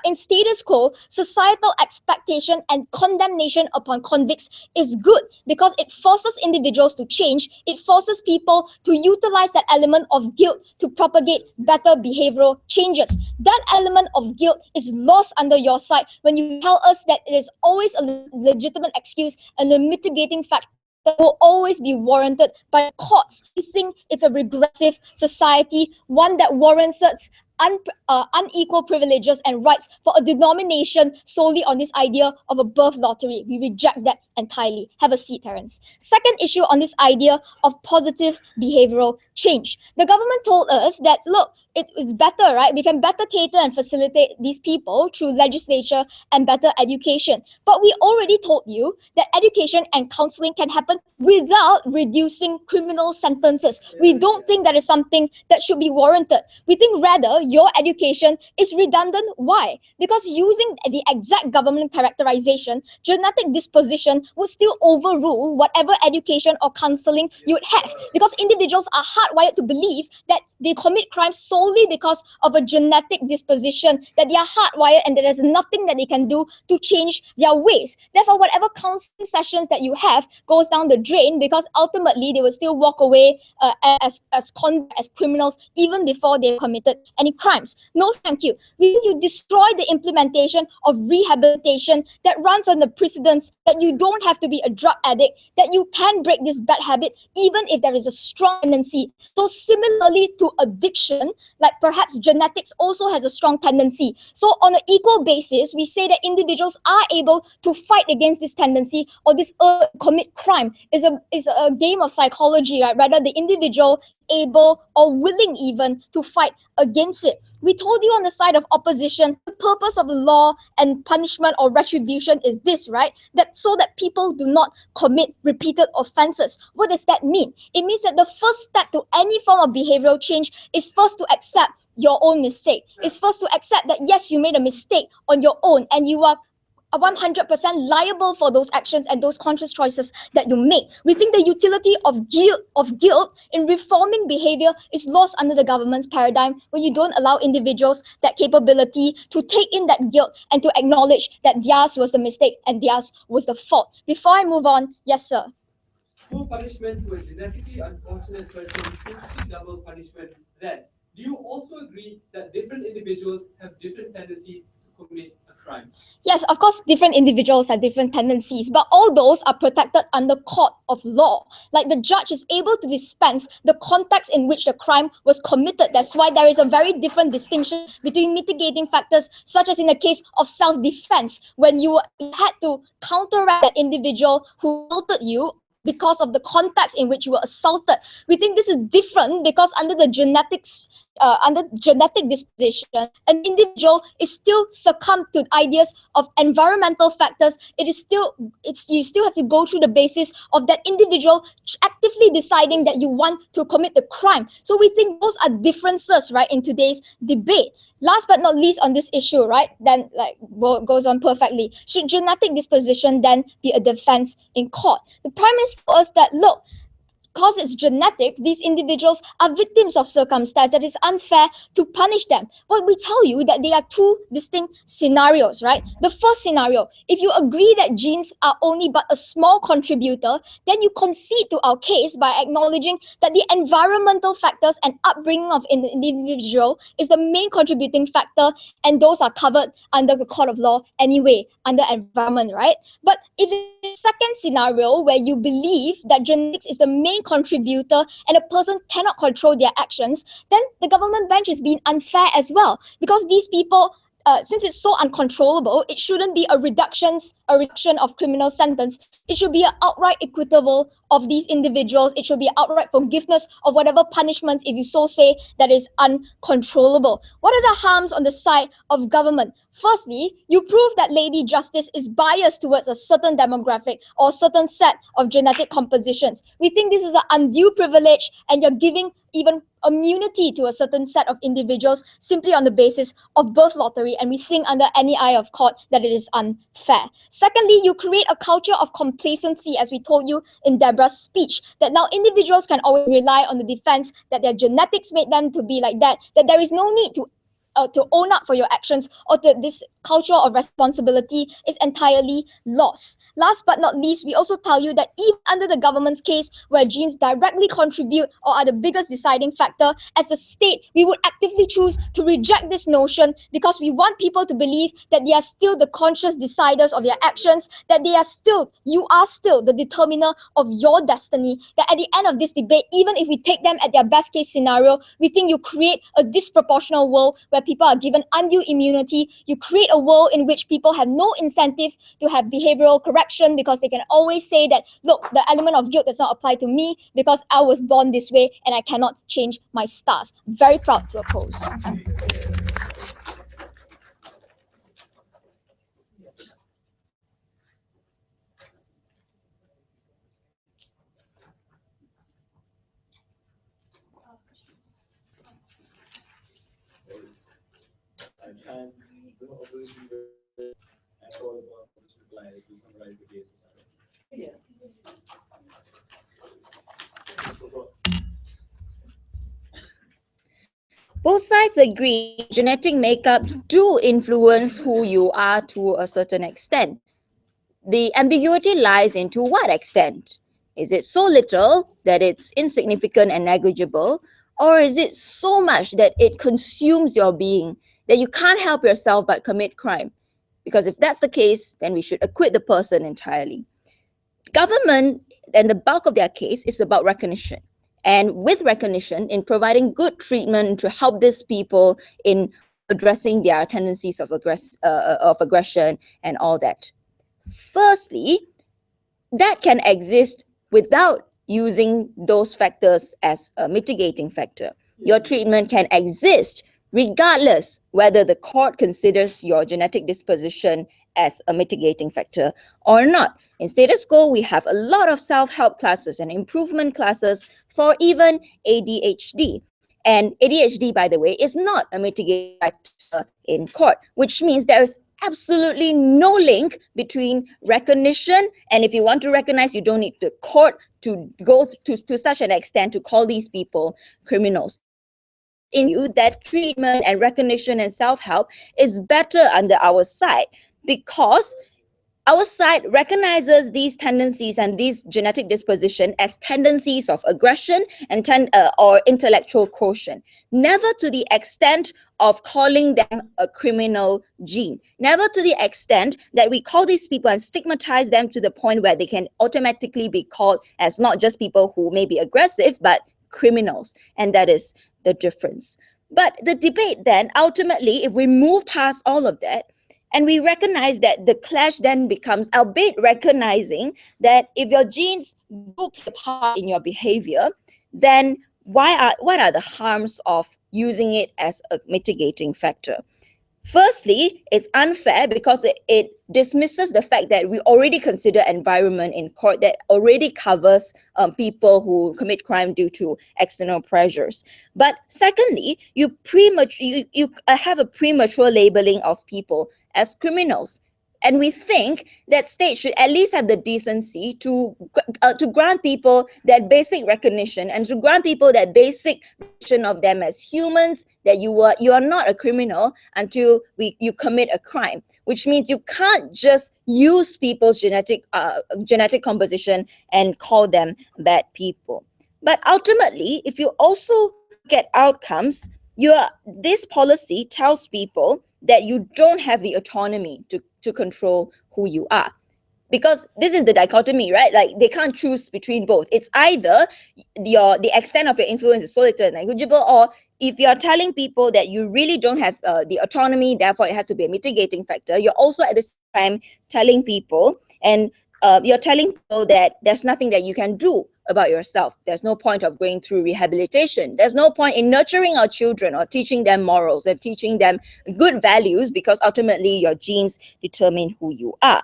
in status quo, societal expectation and condemnation upon convicts is good because it forces individuals to change. It forces people to utilize that element of guilt to propagate better behavioral changes. That element of guilt is lost under your side when you tell us that it is always a legitimate excuse and a mitigating factor that will always be warranted by courts. We think it's a regressive society, one that warrants unequal privileges and rights for a denomination solely on this idea of a birth lottery. We reject that entirely. Have a seat, Terence. Second issue on this idea of positive behavioral change. The government told us that, look, it is better, right? We can better cater and facilitate these people through legislature and better education. But we already told you that education and counseling can happen without reducing criminal sentences. We don't think that is something that should be warranted. We think rather your education is redundant. Why? Because using the exact government characterization, genetic disposition would still overrule whatever education or counseling you would have. Because individuals are hardwired to believe that they commit crimes solely because of a genetic disposition, that they are hardwired and that there's nothing that they can do to change their ways. Therefore, whatever counseling sessions that you have goes down the drain, because ultimately they will still walk away as criminals even before they committed any crimes. No, thank you. You destroy the implementation of rehabilitation that runs on the precedence that you don't have to be a drug addict, that you can break this bad habit even if there is a strong tendency. So similarly to addiction, like perhaps genetics also has a strong tendency. So on an equal basis, we say that individuals are able to fight against this tendency or this commit crime. Is a game of psychology, right? Rather the individual able or willing even to fight against it. We told you on the side of opposition, the purpose of the law and punishment or retribution is this, right? That so that people do not commit repeated offenses. What does that mean? It means that the first step to any form of behavioral change is first to accept your own mistake. It's first to accept that yes, you made a mistake on your own and you are 100% liable for those actions and those conscious choices that you make. We think the utility of guilt in reforming behavior is lost under the government's paradigm when you don't allow individuals that capability to take in that guilt and to acknowledge that theirs was the mistake and theirs was the fault. Before I move on, yes, sir. Full punishment to a genetically unfortunate person seems to be double punishment then. Do you also agree that different individuals have different tendencies to commit a crime? Yes, of course, different individuals have different tendencies, but all those are protected under court of law. Like the judge is able to dispense the context in which the crime was committed. That's why there is a very different distinction between mitigating factors, such as in the case of self-defense, when you had to counteract that individual who assaulted you because of the context in which you were assaulted. We think this is different because under genetic disposition, an individual is still succumb to ideas of environmental factors. You still have to go through the basis of that individual actively deciding that you want to commit the crime. So we think those are differences, right, in today's debate. Last but not least on this issue, right, then goes on perfectly. Should genetic disposition then be a defense in court? The Prime Minister told us that, look, because it's genetic, these individuals are victims of circumstance that is unfair to punish them. But we tell you that there are two distinct scenarios, right? The first scenario, if you agree that genes are only but a small contributor, then you concede to our case by acknowledging that the environmental factors and upbringing of an individual is the main contributing factor, and those are covered under the court of law anyway, under environment, right? But if it's the second scenario where you believe that genetics is the main contributor and a person cannot control their actions, then the government bench is being unfair as well, because these people, since it's so uncontrollable, it shouldn't be a reduction of criminal sentence. It should be an outright equitable of these individuals. It should be outright forgiveness of whatever punishments, if you so say, that is uncontrollable. What are the harms on the side of government? Firstly, you prove that Lady Justice is biased towards a certain demographic or a certain set of genetic compositions. We think this is an undue privilege, and you're giving even immunity to a certain set of individuals simply on the basis of birth lottery, and we think under any eye of court that it is unfair. Secondly, you create a culture of complacency, as we told you in Deborah's speech, that now individuals can always rely on the defense that their genetics made them to be like that there is no need to own up for your actions, or this culture of responsibility is entirely lost. Last but not least, we also tell you that even under the government's case, where genes directly contribute or are the biggest deciding factor, as the state, we would actively choose to reject this notion, because we want people to believe that they are still the conscious deciders of their actions, that you are still the determiner of your destiny, that at the end of this debate, even if we take them at their best case scenario, we think you create a disproportional world where people are given undue immunity. You create a world in which people have no incentive to have behavioral correction, because they can always say that, look, the element of guilt does not apply to me because I was born this way and I cannot change my stars. Very proud to oppose. And the opposition will call upon this reply to summarize the case. Yeah. Both sides agree genetic makeup do influence who you are to a certain extent. The ambiguity lies into what extent. Is it so little that it's insignificant and negligible, or is it so much that it consumes your being, that you can't help yourself but commit crime? Because if that's the case, then we should acquit the person entirely. Government, and the bulk of their case, is about recognition. And with recognition, in providing good treatment to help these people in addressing their tendencies of aggression and all that. Firstly, that can exist without using those factors as a mitigating factor. Your treatment can exist regardless whether the court considers your genetic disposition as a mitigating factor or not. In status quo, we have a lot of self-help classes and improvement classes for even ADHD. And ADHD, by the way, is not a mitigating factor in court, which means there's absolutely no link between recognition, and if you want to recognize, you don't need the court to go to such an extent to call these people criminals. In you, that treatment and recognition and self-help is better under our side, because our side recognizes these tendencies and these genetic disposition as tendencies of aggression and or intellectual quotient, never to the extent of calling them a criminal gene, never to the extent that we call these people and stigmatize them to the point where they can automatically be called as not just people who may be aggressive, but criminals. And that is the difference. But the debate then, ultimately, if we move past all of that, and we recognize that the clash then becomes, albeit recognizing that if your genes do play a part in your behavior, then what are the harms of using it as a mitigating factor? Firstly, it's unfair because it dismisses the fact that we already consider environment in court that already covers people who commit crime due to external pressures. But secondly, you have a premature labeling of people as criminals. And we think that states should at least have the decency to grant people that basic recognition and to grant people that basic recognition of them as humans, that you are not a criminal until you commit a crime, which means you can't just use people's genetic composition and call them bad people. But ultimately, if you also get outcomes, this policy tells people that you don't have the autonomy to control who you are. Because this is the dichotomy, right? Like, they can't choose between both. It's either the extent of your influence is so little and negligible, or if you're telling people that you really don't have the autonomy, therefore it has to be a mitigating factor, you're also at the same time telling people, and you're telling people that there's nothing that you can do about yourself. There's no point of going through rehabilitation. There's no point in nurturing our children or teaching them morals and teaching them good values, because ultimately your genes determine who you are.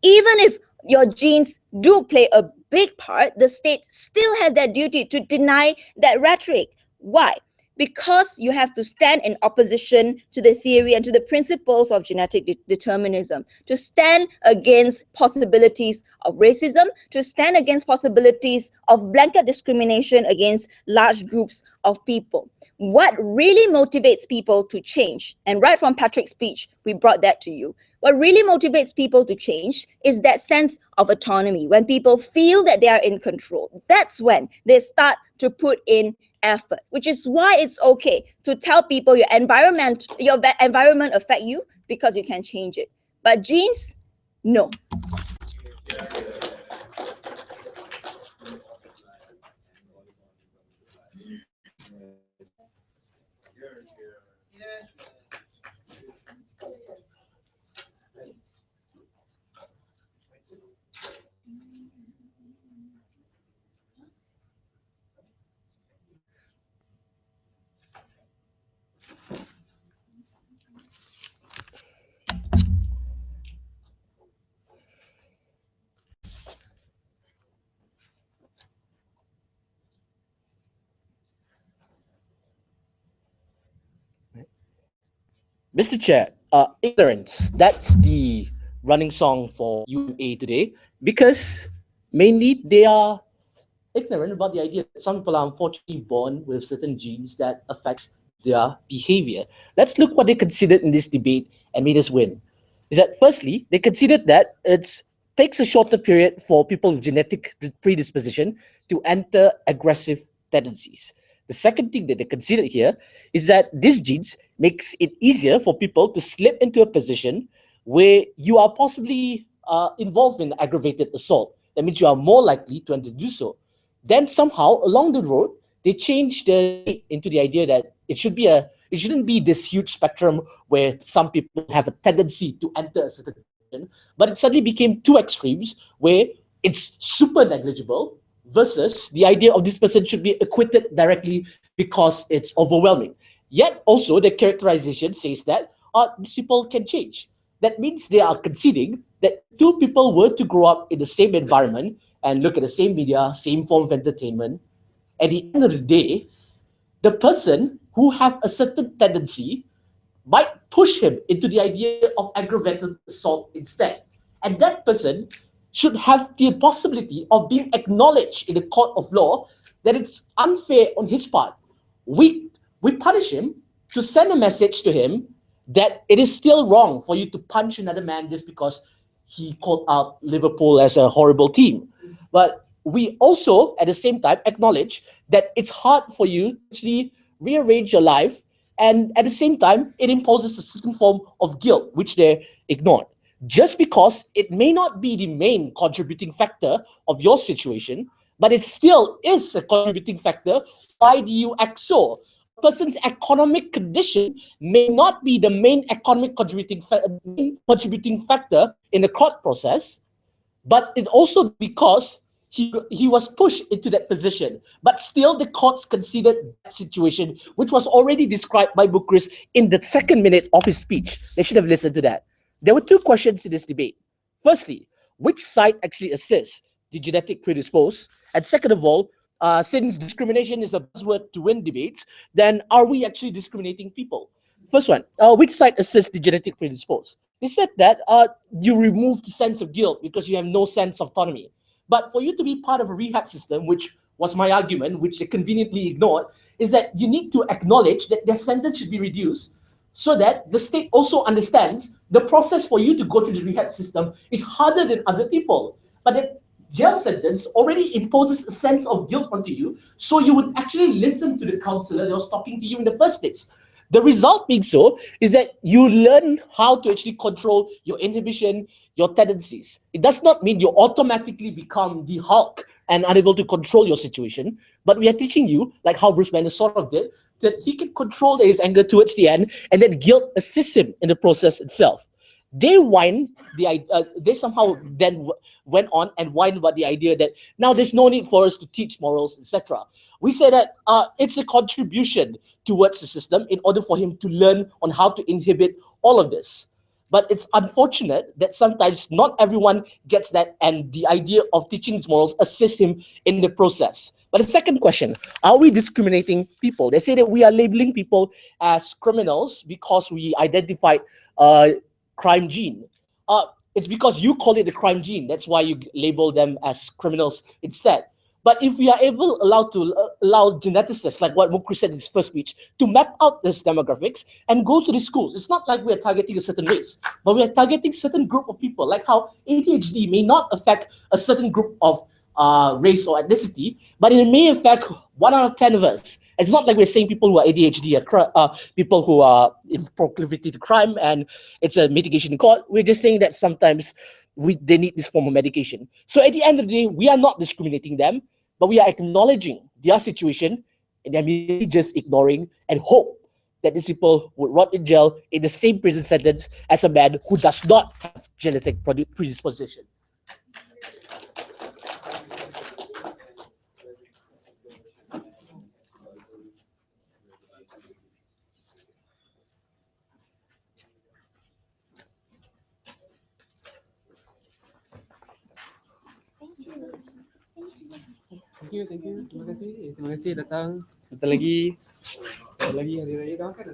Even if your genes do play a big part, the state still has that duty to deny that rhetoric. Why? Because you have to stand in opposition to the theory and to the principles of genetic determinism, to stand against possibilities of racism, to stand against possibilities of blanket discrimination against large groups of people. What really motivates people to change, and right from Patrick's speech, we brought that to you. What really motivates people to change is that sense of autonomy. When people feel that they are in control, that's when they start to put in effort, which is why it's okay to tell people your environment affect you, because you can change it. But genes, no. Mr. Chair, ignorance, that's the running song for UMA today, because mainly they are ignorant about the idea that some people are unfortunately born with certain genes that affects their behavior. Let's look what they considered in this debate and made us win. Is that firstly, they considered that it takes a shorter period for people with genetic predisposition to enter aggressive tendencies. The second thing that they considered here is that these genes makes it easier for people to slip into a position where you are possibly involved in aggravated assault. That means you are more likely to do so. Then somehow along the road, they changed the into the idea that it shouldn't be this huge spectrum where some people have a tendency to enter a certain position, but it suddenly became two extremes where it's super negligible versus the idea of this person should be acquitted directly because it's overwhelming. Yet also the characterization says that these people can change. That means they are conceding that two people were to grow up in the same environment and look at the same media, same form of entertainment. At the end of the day, the person who have a certain tendency might push him into the idea of aggravated assault instead. And that person should have the possibility of being acknowledged in the court of law that it's unfair on his part. We punish him to send a message to him that it is still wrong for you to punch another man just because he called out Liverpool as a horrible team. But we also, at the same time, acknowledge that it's hard for you to actually rearrange your life, and at the same time, it imposes a certain form of guilt, which they ignored. Just because it may not be the main contributing factor of your situation, but it still is a contributing factor. Why do you act so? A person's economic condition may not be the main economic contributing factor in the court process, but it also because he was pushed into that position. But still, the courts considered that situation, which was already described by Bukris in the second minute of his speech. They should have listened to that. There were two questions in this debate. Firstly, which side actually assists the genetic predisposed? And second of all, since discrimination is a buzzword to win debates, then are we actually discriminating people? First one, which side assists the genetic predisposed? They said that you remove the sense of guilt because you have no sense of autonomy. But for you to be part of a rehab system, which was my argument, which they conveniently ignored, is that you need to acknowledge that their sentence should be reduced so that the state also understands the process for you to go to the rehab system is harder than other people. But that jail sentence already imposes a sense of guilt onto you, so you would actually listen to the counselor that was talking to you in the first place. The result being so is that you learn how to actually control your inhibition, your tendencies. It does not mean you automatically become the Hulk and unable to control your situation, but we are teaching you, like how Bruce Banner sort of did, that he can control his anger towards the end, and that guilt assists him in the process itself. They somehow then went on and whined about the idea that now there's no need for us to teach morals, etc. We say that it's a contribution towards the system in order for him to learn on how to inhibit all of this. But it's unfortunate that sometimes not everyone gets that, and the idea of teaching his morals assists him in the process. But the second question, are we discriminating people? They say that we are labeling people as criminals because we identified crime gene. It's because you call it a crime gene. That's why you label them as criminals instead. But if we are allowed to allow geneticists, like what Mukri said in his first speech, to map out these demographics and go to the schools, it's not like we are targeting a certain race, but we are targeting a certain group of people, like how ADHD may not affect a certain group of race or ethnicity, but it may affect 1 out of 10 of us. It's not like we're saying people who are ADHD are people who are in proclivity to crime and it's a mitigation in court. We're just saying that sometimes they need this form of medication. So at the end of the day, we are not discriminating them, but we are acknowledging their situation, and they're merely just ignoring and hope that these people would rot in jail in the same prison sentence as a man who does not have genetic predisposition. Thank you. Terima kasih datang. Bentar lagi hari raya dah kan?